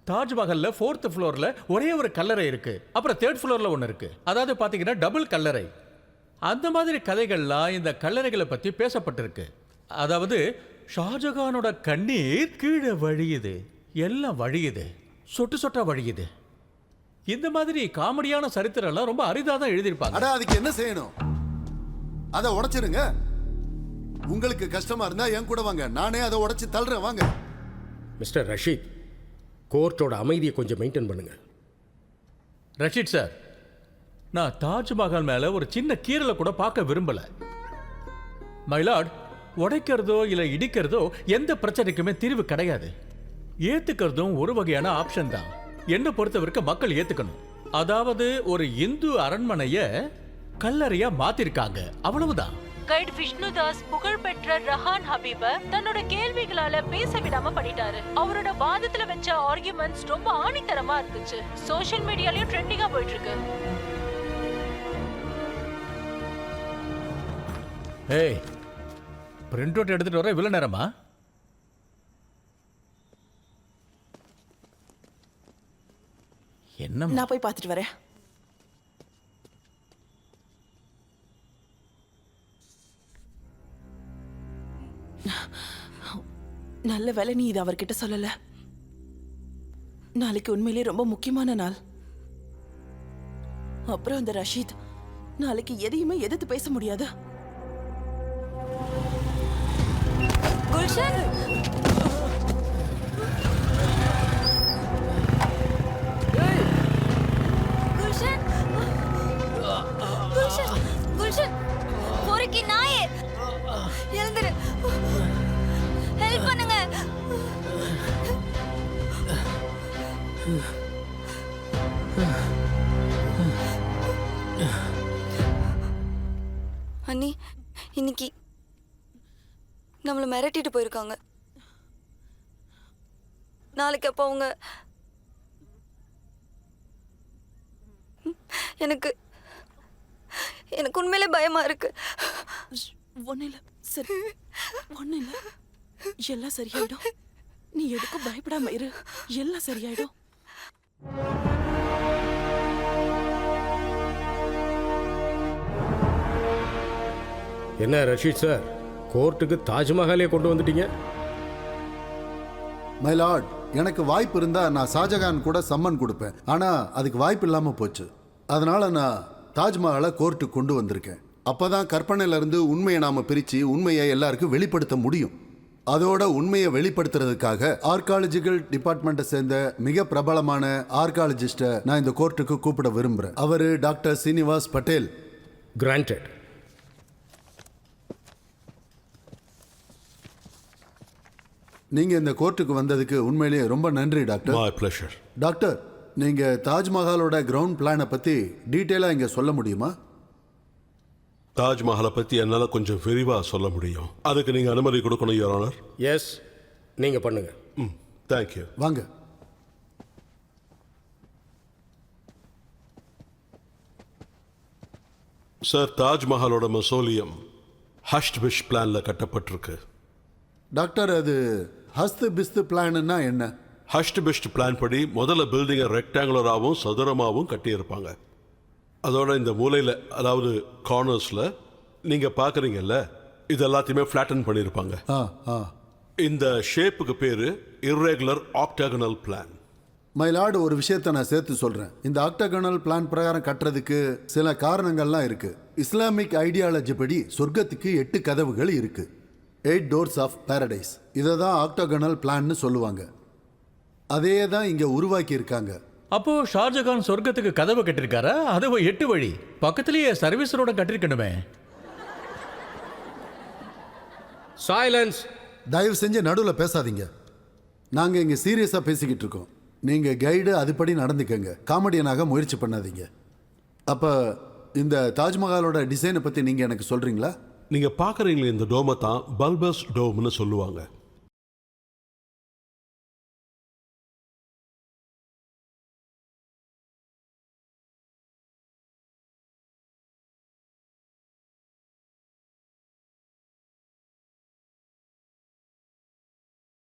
தாஜ்மஹல்ல 4th ஃப்ளோர்ல ஒரே ஒரு கல்லறை இருக்கு. அப்புறம் 3rd ஃப்ளோர்ல ஒன்று இருக்கு. அதாவது பாத்தீங்கன்னா டபுள் கல்லறை. அந்த மாதிரி கதைகள்லாம் இந்த கல்லறைகளை பத்தி பேசப்பட்டிருக்கு. அதாவது ஷாஜகானோட கண்ணீர் கீழே வழியுது, எல்லாம் வழியுது, சொட்டு சொட்டா வழியுது. இந்த மாதிரி காமெடியான சரித்திரம் எல்லாம் ரொம்ப அரிதா தான் எழுதியிருப்பாங்க. அட அதுக்கு என்ன செய்யணும்? அதை உடைச்சிருங்க. உங்களுக்கு கஷ்டமா இருந்தா என் கூட வாங்க, நானே அதை உடைச்சு தள்ளுறேன். வாங்க. மிஸ்டர் ரஷீத், கோர்ட்டோட அமைதியை கொஞ்சம் மெயின்டைன் பண்ணுங்க. ரஷீத் சார், நான் தாஜ்மஹால் மேல ஒரு சின்ன கீரலை கூட பார்க்க விரும்பல. மைலார்ட், உடைக்கிறதோ இல்ல இடிக்கிறதோ எந்த பிரச்சனைக்குமே தீர்வு கிடையாது. ஏத்துக்கிறதும் ஒரு வகையான ஆப்ஷன் தான். என்ன பொறுத்தவரைக்கும் மக்கள் ஏத்துக்கணும். அதாவது ஒரு இந்து அரண்மனைய கல்லறையா மாத்திருக்காங்க, அவ்வளவுதான். கைட் விஷ்ணுதாஸ் புகழ்பெற்ற ரஹான் ஹபீப தன்னோட கேள்விகளால பேச விடாம பண்ணிட்டாரு. அவரோட வாதத்துல வச்ச ஆர்குமெண்ட்ஸ் ரொம்ப ஆணித்தரமா இருந்துச்சு. சோஷியல் மீடியாலயும் ட்ரெண்டிங்கா போயிட்டு இருக்கு. ஏய், பிரிண்ட் அவுட் எடுத்துட்டு வர இவ்வளவு நேரமா? என்ன? நான் போய் பார்த்துட்டு வரேன். நல்ல வேலை நீ இது அவர்கிட்ட சொல்லல. நாளைக்கு உண்மையிலேயே ரொம்ப முக்கியமான நாள். அப்புறம் அந்த ரஷீத் நாளைக்கு எதையுமே எதிர்த்து பேச முடியாது. குல்ஷன், குல்ஷன், குல்ஷன், குல்ஷன், பொறுக்கி நாயே, எழுந்திரு, ஹெல்ப் பண்ணுங்க. அண்ணி, இன்னைக்கு நம்மளை மிரட்டிட்டு போயிருக்காங்க. நாளைக்கு அப்போ அவங்க எனக்கு உண்மையிலே பயமா இருக்கு. ஒன்னும் இல்ல, சரி, ஒன்னும் இல்ல, எல்லாம் சரியாயிடும். நீ எதுக்கும் பயப்படாம இரு, எல்லாம் சரியாயிடும். என்ன ரஷீத் சார், கோர்ட்டுக்கு தாஜ்மஹாலே கொண்டு வந்துட்டீங்க? மை லார்ட், எனக்கு வாய்ப்பு இருந்தா நான் ஷாஜகான் கூட சம்மன் கொடுப்பேன். ஆனா அதுக்கு வாய்ப்பு இல்லாம போச்சு. அதனால நான் தாஜ்மஹாலை கோர்ட்டுக்கு கொண்டு வந்திருக்கேன். அப்பதான் கற்பனையில இருந்து உண்மையை நாம பிரிச்சு உண்மையை எல்லாருக்கும் வெளிப்படுத்த முடியும். அதோட உண்மையை வெளிப்படுத்துறதுக்காக ஆர்காலஜிக்கல் டிபார்ட்மெண்ட்டை சேர்ந்த மிக பிரபலமான ஆர்காலஜிஸ்ட நான் இந்த கோர்ட்டுக்கு கூப்பிட விரும்புறேன். அவரு டாக்டர் சீனிவாஸ் பட்டேல். கிராண்டட். நீங்க இந்த கோர்ட்டுக்கு வந்ததுக்கு உண்மையிலேயே ரொம்ப நன்றி டாக்டர். My pleasure. டாக்டர், நீங்க தாஜ்மஹாலோட கிரவுண்ட் பிளானை பத்தி டீட்டெயிலா இங்க சொல்ல முடியுமா? தாஜ்மஹாலை பத்தி என்னால கொஞ்சம் விரிவா சொல்ல முடியும். அதுக்கு நீங்க அனுமதி கொடுக்கணும், யுவர் ஆனர். எஸ், நீங்க பண்ணுங்க. தேங்க்யூ. வாங்க. சார், தாஜ்மஹாலோட மசோலியம் ஹஷ்ட் பிஷ் பிளான்ல கட்டப்பட்டிருக்கு. டாக்டர், அது ஹஸ்து பிஸ்து பிளான்னா என்ன? ஹஷ்ட் பிஷ்ட் பிளான் படி முதல்ல பில்டிங்கை ரெக்டாங்குலராகவும் சதுரமாகவும் கட்டியிருப்பாங்க. அதோட இந்த மூலையில், அதாவது கார்னர்ஸில் நீங்கள் பார்க்குறீங்கல்ல, இது எல்லாத்தையுமே ஃப்ளாட்டன் பண்ணியிருப்பாங்க. இந்த ஷேப்புக்கு பேர் இர்ரெகுலர் ஆக்டாகனல் பிளான். மை லார்டு, ஒரு விஷயத்தை நான் சேர்த்து சொல்கிறேன். இந்த ஆக்டாகனல் பிளான் பிரகாரம் கட்டுறதுக்கு சில காரணங்கள்லாம் இருக்கு. இஸ்லாமிக் ஐடியாலஜி படி சொர்க்கத்துக்கு 8 கதவுகள் இருக்கு. 8 doors ஆஃப் பாரடைஸ். இதை தான் ஆக்டாகனல் பிளான்னு சொல்லுவாங்க. அதே தான் இங்கே உருவாக்கி இருக்காங்க. அப்போ ஷாஜகான் சொர்க்கத்துக்கு கதவு கட்டிருக்காரா? அது 8 வழி. பக்கத்திலேயே சர்வீஸ் ரோட கட்டிருக்கணுமே. சைலன்ஸ். தயவு செஞ்சு நடுவில் பேசாதீங்க. நாங்கள் இங்கே சீரியஸாக பேசிக்கிட்டு இருக்கோம். நீங்கள் கைடு அதுபடி நடந்துக்கங்க. காமெடியனாக முயற்சி பண்ணாதீங்க. அப்போ இந்த தாஜ்மஹாலோட டிசைனை பற்றி நீங்கள் எனக்கு சொல்கிறீங்களா? நீங்கள் பார்க்குறீங்களே, இந்த டோமை தான் பல்பஸ் டோம்னு சொல்லுவாங்க.